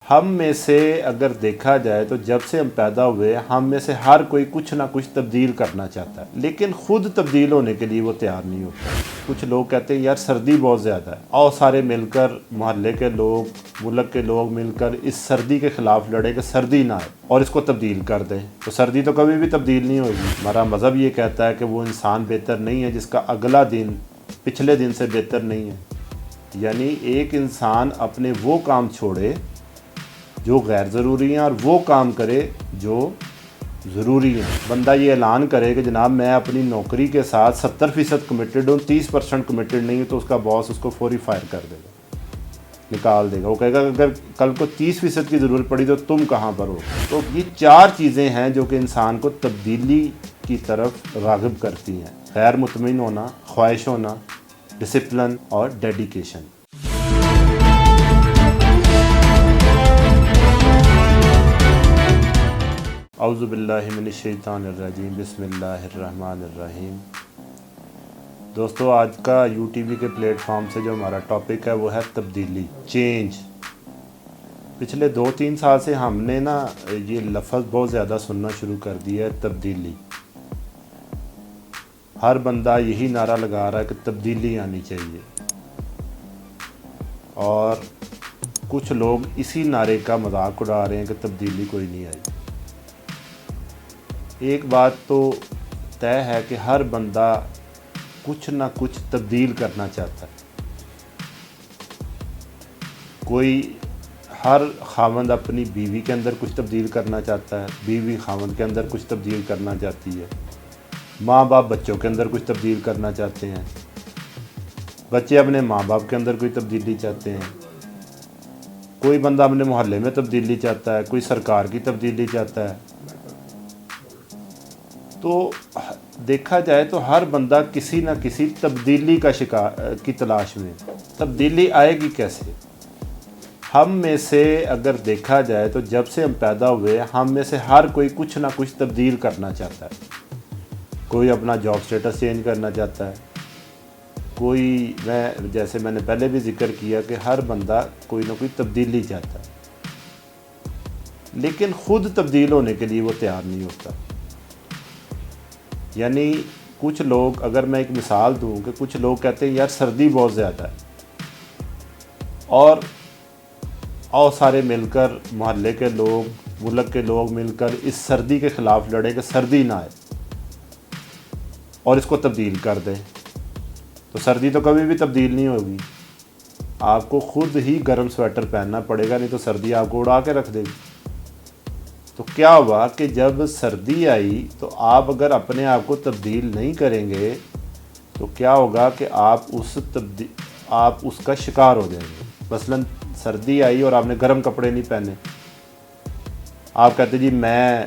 ہم میں سے اگر دیکھا جائے تو جب سے ہم پیدا ہوئے ہم میں سے ہر کوئی کچھ نہ کچھ تبدیل کرنا چاہتا ہے، لیکن خود تبدیل ہونے کے لیے وہ تیار نہیں ہوتا۔ کچھ لوگ کہتے ہیں یار سردی بہت زیادہ ہے، آؤ سارے مل کر، محلے کے لوگ، ملک کے لوگ مل کر اس سردی کے خلاف لڑیں کہ سردی نہ آئے اور اس کو تبدیل کر دیں۔ تو سردی تو کبھی بھی تبدیل نہیں ہوگی۔ ہمارا مذہب یہ کہتا ہے کہ وہ انسان بہتر نہیں ہے جس کا اگلا دن پچھلے دن سے بہتر نہیں ہے۔ یعنی ایک انسان اپنے وہ کام چھوڑے جو غیر ضروری ہیں اور وہ کام کرے جو ضروری ہیں۔ بندہ یہ اعلان کرے کہ جناب میں اپنی نوکری کے ساتھ 70% کمیٹڈ ہوں، 30% کمیٹڈ نہیں ہوں، تو اس کا باس اس کو فوری فائر کر دے گا، نکال دے گا۔ وہ کہے گا اگر کل کو 30% کی ضرورت پڑی تو تم کہاں پر ہو؟ تو یہ 4 چیزیں ہیں جو کہ انسان کو تبدیلی کی طرف راغب کرتی ہیں: غیر مطمئن ہونا، خواہش ہونا، ڈسپلن اور ڈیڈیکیشن۔ اعوذ باللہ من الشیطان الرجیم، بسم اللہ الرحمن الرحیم۔ دوستو، آج کا یو ٹی وی کے پلیٹ فارم سے جو ہمارا ٹاپک ہے وہ ہے تبدیلی، چینج۔ پچھلے 2-3 سال سے ہم نے یہ لفظ بہت زیادہ سننا شروع کر دیا ہے، تبدیلی۔ ہر بندہ یہی نعرہ لگا رہا ہے کہ تبدیلی آنی چاہیے، اور کچھ لوگ اسی نعرے کا مذاق اڑا رہے ہیں کہ تبدیلی کوئی نہیں آئی۔ ایک بات تو طے ہے کہ ہر بندہ کچھ نہ کچھ تبدیل کرنا چاہتا ہے۔ ہر خاوند اپنی بیوی کے اندر کچھ تبدیل کرنا چاہتا ہے، بیوی خاوند کے اندر کچھ تبدیل کرنا چاہتی ہے، ماں باپ بچوں کے اندر کچھ تبدیل کرنا چاہتے ہیں، بچے اپنے ماں باپ کے اندر کوئی تبدیلی چاہتے ہیں، کوئی بندہ اپنے محلے میں تبدیلی چاہتا ہے، کوئی سرکار کی تبدیلی چاہتا ہے۔ تو دیکھا جائے تو ہر بندہ کسی نہ کسی تبدیلی کی تلاش میں۔ تبدیلی آئے گی کیسے؟ ہم میں سے اگر دیکھا جائے تو جب سے ہم پیدا ہوئے ہم میں سے ہر کوئی کچھ نہ کچھ تبدیل کرنا چاہتا ہے۔ کوئی اپنا جاب سٹیٹس چینج کرنا چاہتا ہے، جیسے میں نے پہلے بھی ذکر کیا کہ ہر بندہ کوئی نہ کوئی تبدیلی چاہتا ہے، لیکن خود تبدیل ہونے کے لیے وہ تیار نہیں ہوتا۔ یعنی کچھ لوگ، اگر میں ایک مثال دوں کہ کچھ لوگ کہتے ہیں یار سردی بہت زیادہ ہے، اور آؤ سارے مل کر، محلے کے لوگ، ملک کے لوگ مل کر اس سردی کے خلاف لڑیں کہ سردی نہ آئے اور اس کو تبدیل کر دیں۔ تو سردی تو کبھی بھی تبدیل نہیں ہوگی، آپ کو خود ہی گرم سویٹر پہننا پڑے گا، نہیں تو سردی آپ کو اڑا کے رکھ دے گی۔ تو کیا ہوا کہ جب سردی آئی تو آپ اگر اپنے آپ کو تبدیل نہیں کریں گے تو کیا ہوگا کہ آپ اس کا شکار ہو جائیں گے۔ مثلاً سردی آئی اور آپ نے گرم کپڑے نہیں پہنے، آپ کہتے جی میں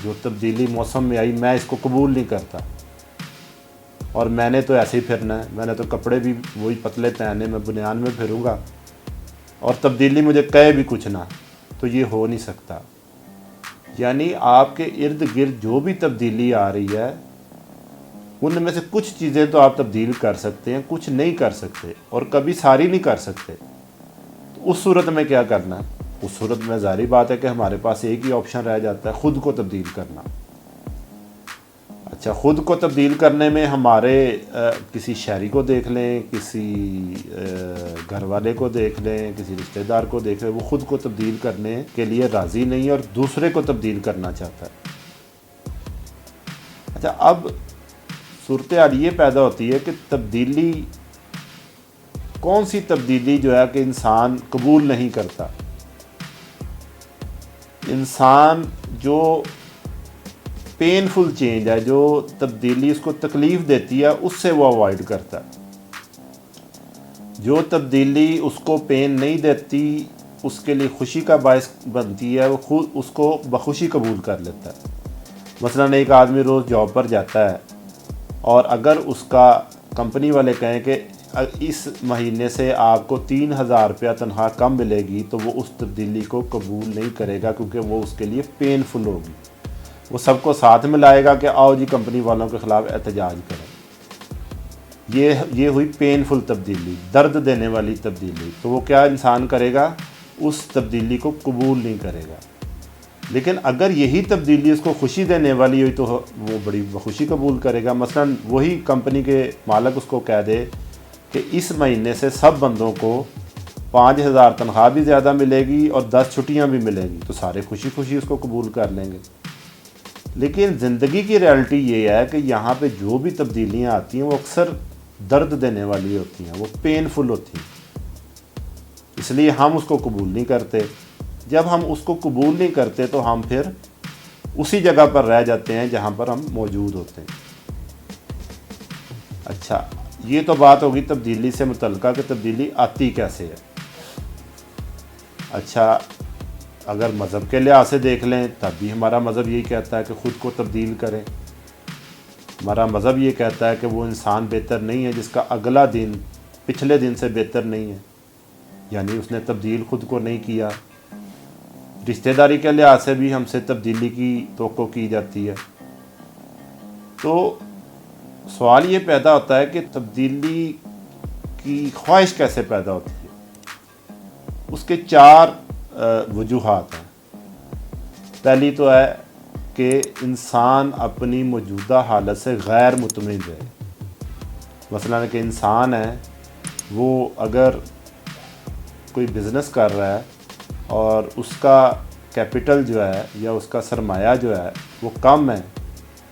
جو تبدیلی موسم میں آئی میں اس کو قبول نہیں کرتا، اور میں نے تو ایسے ہی پھرنا ہے، میں نے تو کپڑے بھی وہی پتلے پہنے، میں بنیان میں پھروں گا، اور تبدیلی مجھے کہے بھی کچھ نہ، تو یہ ہو نہیں سکتا۔ یعنی آپ کے ارد گرد جو بھی تبدیلی آ رہی ہے ان میں سے کچھ چیزیں تو آپ تبدیل کر سکتے ہیں، کچھ نہیں کر سکتے، اور کبھی ساری نہیں کر سکتے۔ تو اس صورت میں کیا کرنا ہے؟ اس صورت میں ظاہری بات ہے کہ ہمارے پاس ایک ہی آپشن رہ جاتا ہے، خود کو تبدیل کرنا۔ اچھا، خود کو تبدیل کرنے میں ہمارے کسی شہری کو دیکھ لیں، کسی گھر والے کو دیکھ لیں، کسی رشتہ دار کو دیکھ لیں، وہ خود کو تبدیل کرنے کے لیے راضی نہیں اور دوسرے کو تبدیل کرنا چاہتا ہے۔ اچھا، اب صورتحال یہ پیدا ہوتی ہے کہ تبدیلی، کون سی تبدیلی جو ہے کہ انسان قبول نہیں کرتا؟ انسان جو پینفل چینج ہے، جو تبدیلی اس کو تکلیف دیتی ہے، اس سے وہ اوائڈ کرتا ہے۔ جو تبدیلی اس کو پین نہیں دیتی، اس کے لیے خوشی کا باعث بنتی ہے، وہ خود اس کو بخوشی قبول کر لیتا ہے۔ مثلاً ایک آدمی روز جاب پر جاتا ہے، اور اگر اس کا کمپنی والے کہیں کہ اس مہینے سے آپ کو 3,000 روپیہ تنخواہ کم ملے گی، تو وہ اس تبدیلی کو قبول نہیں کرے گا، کیونکہ وہ اس کے لیے پینفل ہوگی۔ وہ سب کو ساتھ میں لائے گا کہ آؤ جی کمپنی والوں کے خلاف احتجاج کریں۔ یہ ہوئی پینفل تبدیلی، درد دینے والی تبدیلی۔ تو وہ کیا انسان کرے گا؟ اس تبدیلی کو قبول نہیں کرے گا۔ لیکن اگر یہی تبدیلی اس کو خوشی دینے والی ہوئی تو وہ بڑی بخوشی قبول کرے گا۔ مثلا وہی کمپنی کے مالک اس کو کہہ دے کہ اس مہینے سے سب بندوں کو 5,000 تنخواہ بھی زیادہ ملے گی اور 10 چھٹیاں بھی ملیں گی، تو سارے خوشی خوشی اس کو قبول کر لیں گے۔ لیکن زندگی کی ریالٹی یہ ہے کہ یہاں پہ جو بھی تبدیلیاں آتی ہیں وہ اکثر درد دینے والی ہوتی ہیں، وہ پینفل ہوتی ہیں، اس لیے ہم اس کو قبول نہیں کرتے۔ جب ہم اس کو قبول نہیں کرتے تو ہم پھر اسی جگہ پر رہ جاتے ہیں جہاں پر ہم موجود ہوتے ہیں۔ اچھا، یہ تو بات ہوگی تبدیلی سے متعلقہ کہ تبدیلی آتی کیسے ہے۔ اچھا، اگر مذہب کے لحاظ سے دیکھ لیں تب بھی ہمارا مذہب یہی کہتا ہے کہ خود کو تبدیل کریں۔ ہمارا مذہب یہ کہتا ہے کہ وہ انسان بہتر نہیں ہے جس کا اگلا دن پچھلے دن سے بہتر نہیں ہے، یعنی اس نے تبدیل خود کو نہیں کیا۔ رشتہ داری کے لحاظ سے بھی ہم سے تبدیلی کی توقع کی جاتی ہے۔ تو سوال یہ پیدا ہوتا ہے کہ تبدیلی کی خواہش کیسے پیدا ہوتی ہے؟ اس کے 4 وجوہات ہیں۔ پہلی تو ہے کہ انسان اپنی موجودہ حالت سے غیر مطمئن رہے۔ مثلا کہ انسان ہے، وہ اگر کوئی بزنس کر رہا ہے اور اس کا کیپٹل جو ہے یا اس کا سرمایہ جو ہے وہ کم ہے،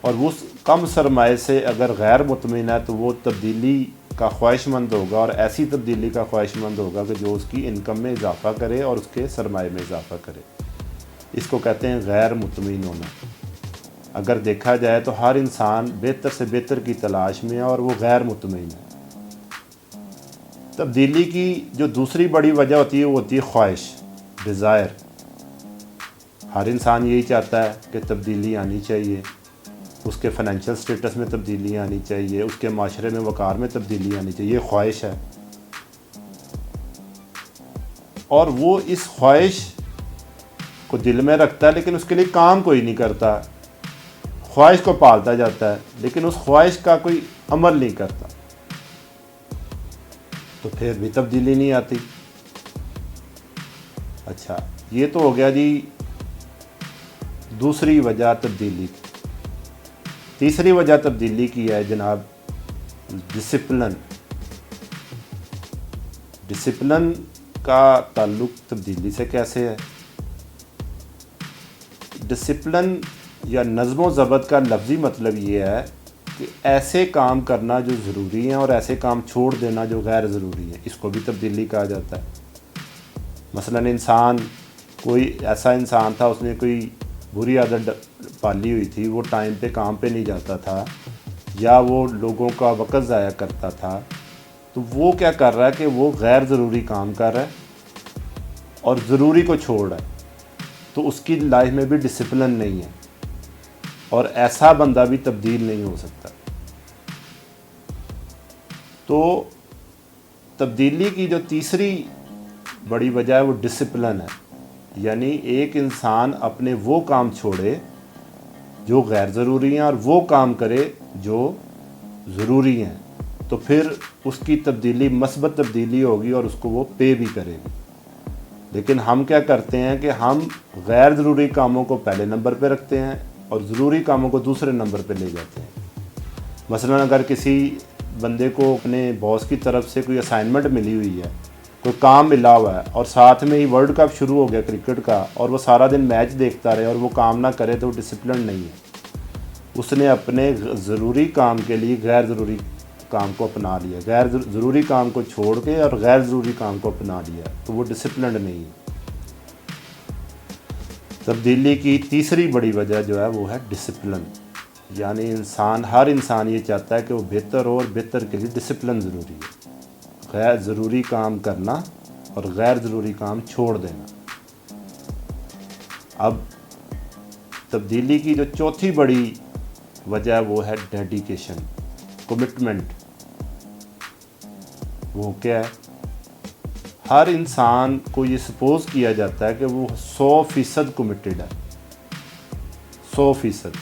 اور اس کم سرمایہ سے اگر غیر مطمئن ہے تو وہ تبدیلی کا خواہش مند ہوگا، اور ایسی تبدیلی کا خواہش مند ہوگا کہ جو اس کی انکم میں اضافہ کرے اور اس کے سرمایہ میں اضافہ کرے۔ اس کو کہتے ہیں غیر مطمئن ہونا۔ اگر دیکھا جائے تو ہر انسان بہتر سے بہتر کی تلاش میں ہے اور وہ غیر مطمئن ہے۔ تبدیلی کی جو دوسری بڑی وجہ ہوتی ہے وہ ہوتی ہے خواہش، ڈیزائر۔ ہر انسان یہی چاہتا ہے کہ تبدیلی آنی چاہیے، اس کے فائنینشیل سٹیٹس میں تبدیلی آنی چاہیے، اس کے معاشرے میں وقار میں تبدیلی آنی چاہیے، یہ خواہش ہے۔ اور وہ اس خواہش کو دل میں رکھتا ہے لیکن اس کے لیے کام کوئی نہیں کرتا، خواہش کو پالتا جاتا ہے لیکن اس خواہش کا کوئی عمل نہیں کرتا، تو پھر بھی تبدیلی نہیں آتی۔ اچھا، یہ تو ہو گیا جی دوسری وجہ تبدیلی کی۔ تیسری وجہ تبدیلی کی ہے جناب ڈسپلن۔ ڈسپلن کا تعلق تبدیلی سے کیسے ہے؟ ڈسپلن یا نظم و ضبط کا لفظی مطلب یہ ہے کہ ایسے کام کرنا جو ضروری ہیں اور ایسے کام چھوڑ دینا جو غیر ضروری ہیں، اس کو بھی تبدیلی کہا جاتا ہے۔ مثلا کوئی ایسا انسان تھا، اس نے کوئی بری عادت پالی ہوئی تھی، وہ ٹائم پہ کام پہ نہیں جاتا تھا یا وہ لوگوں کا وقت ضائع کرتا تھا، تو وہ کیا کر رہا ہے کہ وہ غیر ضروری کام کر رہا ہے اور ضروری کو چھوڑ رہا ہے، تو اس کی لائف میں بھی ڈسپلن نہیں ہے، اور ایسا بندہ بھی تبدیل نہیں ہو سکتا۔ تو تبدیلی کی جو تیسری بڑی وجہ ہے وہ ڈسپلن ہے، یعنی ایک انسان اپنے وہ کام چھوڑے جو غیر ضروری ہیں اور وہ کام کرے جو ضروری ہیں، تو پھر اس کی تبدیلی مثبت تبدیلی ہوگی اور اس کو وہ پے بھی کرے گی۔ لیکن ہم کیا کرتے ہیں کہ ہم غیر ضروری کاموں کو پہلے نمبر پہ رکھتے ہیں اور ضروری کاموں کو دوسرے نمبر پہ لے جاتے ہیں۔ مثلا اگر کسی بندے کو اپنے باس کی طرف سے کوئی اسائنمنٹ ملی ہوئی ہے، کوئی کام ملا ہوا ہے، اور ساتھ میں ہی ورلڈ کپ شروع ہو گیا کرکٹ کا، اور وہ سارا دن میچ دیکھتا رہے اور وہ کام نہ کرے تو وہ ڈسپلن نہیں ہے۔ اس نے اپنے ضروری کام کے لیے غیر ضروری کام کو اپنا لیا، غیر ضروری کام کو چھوڑ کے اور غیر ضروری کام کو اپنا لیا، تو وہ ڈسپلنڈ نہیں ہے۔ تبدیلی کی تیسری بڑی وجہ جو ہے وہ ہے ڈسپلن، یعنی ہر انسان یہ چاہتا ہے کہ وہ بہتر ہو، اور بہتر کے لیے ڈسپلن ضروری ہے، غیر ضروری کام کرنا اور غیر ضروری کام چھوڑ دینا۔ اب تبدیلی کی جو چوتھی بڑی وجہ وہ ہے ڈیڈیکیشن، کمٹمنٹ۔ وہ کیا ہے؟ ہر انسان کو یہ سپوز کیا جاتا ہے کہ وہ 100% کمیٹڈ ہے، 100%۔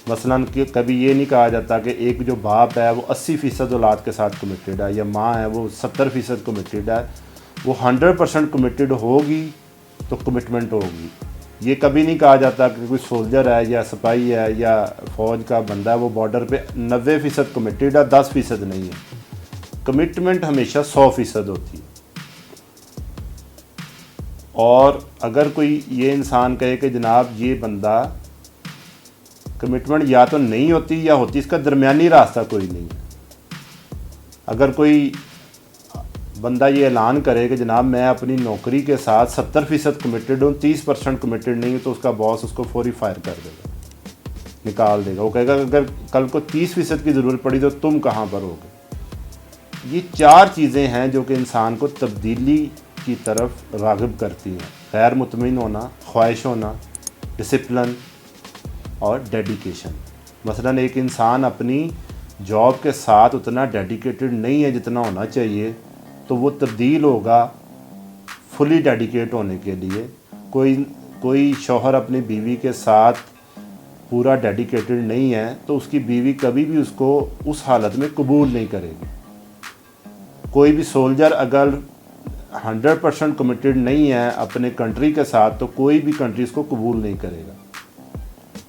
مثلا کہ کبھی یہ نہیں کہا جاتا کہ ایک جو باپ ہے وہ 80% اولاد کے ساتھ کمیٹڈ ہے، یا ماں ہے وہ 70% کمیٹڈ ہے، وہ 100% کمیٹڈ ہوگی تو کمٹمنٹ ہوگی. یہ کبھی نہیں کہا جاتا کہ کوئی سولجر ہے یا سپاہی ہے یا فوج کا بندہ ہے وہ بارڈر پہ 90% کمیٹیڈ ہے 10% نہیں ہے. کمٹمنٹ ہمیشہ 100% ہوتی ہے. اور اگر کوئی یہ انسان کہے کہ جناب یہ بندہ کمٹمنٹ یا تو نہیں ہوتی یا ہوتی، اس کا درمیانی راستہ کوئی نہیں ہے. اگر کوئی بندہ یہ اعلان کرے کہ جناب میں اپنی نوکری کے ساتھ 70% کمیٹڈ ہوں 30% کمیٹڈ نہیں ہوں، تو اس کا باس اس کو فوری فائر کر دے گا، نکال دے گا. وہ کہے گا اگر کل کو 30% کی ضرورت پڑی تو تم کہاں پر ہوگے. یہ 4 چیزیں ہیں جو کہ انسان کو تبدیلی کی طرف راغب کرتی ہیں: غیر مطمئن ہونا، خواہش ہونا، ڈسپلن اور ڈیڈیکیشن. مثلا ایک انسان اپنی جاب کے ساتھ اتنا ڈیڈیکیٹڈ نہیں ہے جتنا ہونا چاہیے، تو وہ تبدیل ہوگا فلی ڈیڈیکیٹ ہونے کے لیے. کوئی شوہر اپنی بیوی کے ساتھ پورا ڈیڈیکیٹڈ نہیں ہے تو اس کی بیوی کبھی بھی اس کو اس حالت میں قبول نہیں کرے گی. کوئی بھی سولجر اگر 100% کمیٹڈ نہیں ہے اپنے کنٹری کے ساتھ تو کوئی بھی کنٹری اس کو قبول نہیں کرے گا.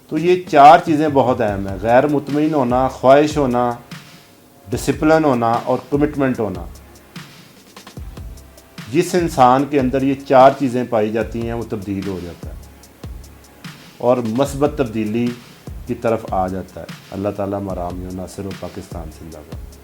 تو یہ 4 چیزیں بہت اہم ہیں: غیر مطمئن ہونا، خواہش ہونا، ڈسپلن ہونا اور کمٹمنٹ ہونا. جس انسان کے اندر یہ 4 چیزیں پائی جاتی ہیں وہ تبدیل ہو جاتا ہے اور مثبت تبدیلی کی طرف آ جاتا ہے. اللہ تعالیٰ مرام و ناصر و پاکستان زندہ باد.